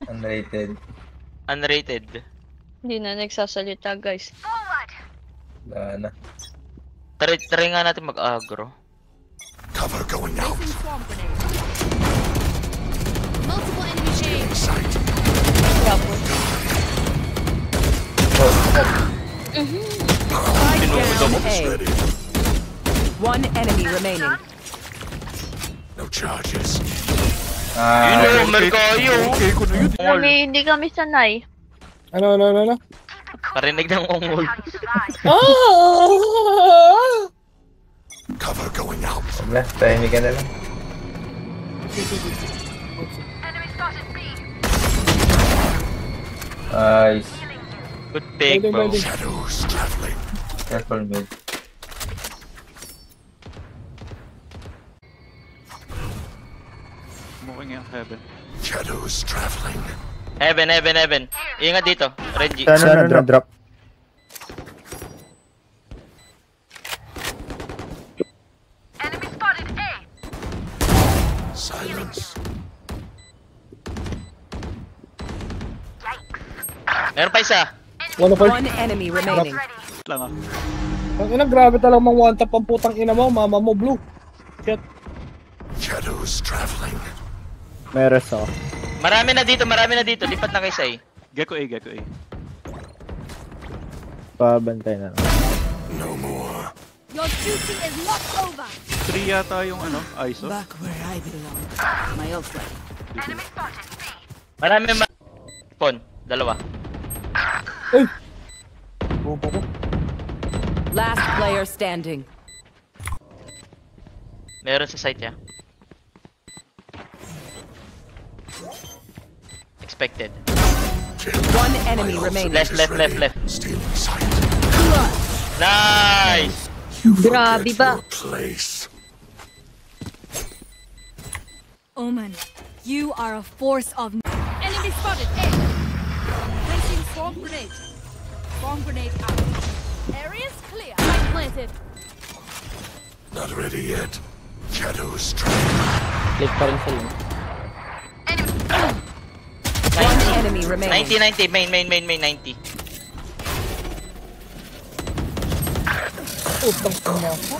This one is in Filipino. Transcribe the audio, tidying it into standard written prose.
Unrated. Unrated. Hindi na nagsasalita, guys. Wala na. Try nga natin mag-agro. Cover going out. Multiple enemy Stealing aims. sight. Tapos. Is ready. One enemy remaining. No charges. Yun o, Mercayo! Hindi kami sanay. Ano? Parinig ng ungol. Cover going out. Wala, tahimik ka na lang. Nice. Good take, bro. Shadows traveling. Careful mid. Moving in heaven. Shadows traveling. Heaven. Ingat dito, Renji. Sana na-drop. Silence. Meron pa isa. One enemy remaining. Lang ah. Ang ina, grabe talagang mang one tap ang putang ina mo, mama mo, blue. Shit. Shadows traveling. Meres ako. Marami na dito. Lipat na kay Sai. Gecko A. Pabantay na lang. No more. Your duty is not over. 3 yata yung ano, ISO. Back where I belong. My ult ready. Marami Pon, dalawa. Buko ko. Last player standing. Meron sa site niya. Expected. One enemy remaining. Left. Stealing sight. Nice! You Grabe forget ba? your place. Omen, you are a force of. Enemy spotted. A. Placing swarm grenade. Swarm grenade out. Area's clear. Light planted. Not ready yet. Shadows traveling. Click pa rin sa link. One enemy remaining. 90, main 90. Putang ina ko.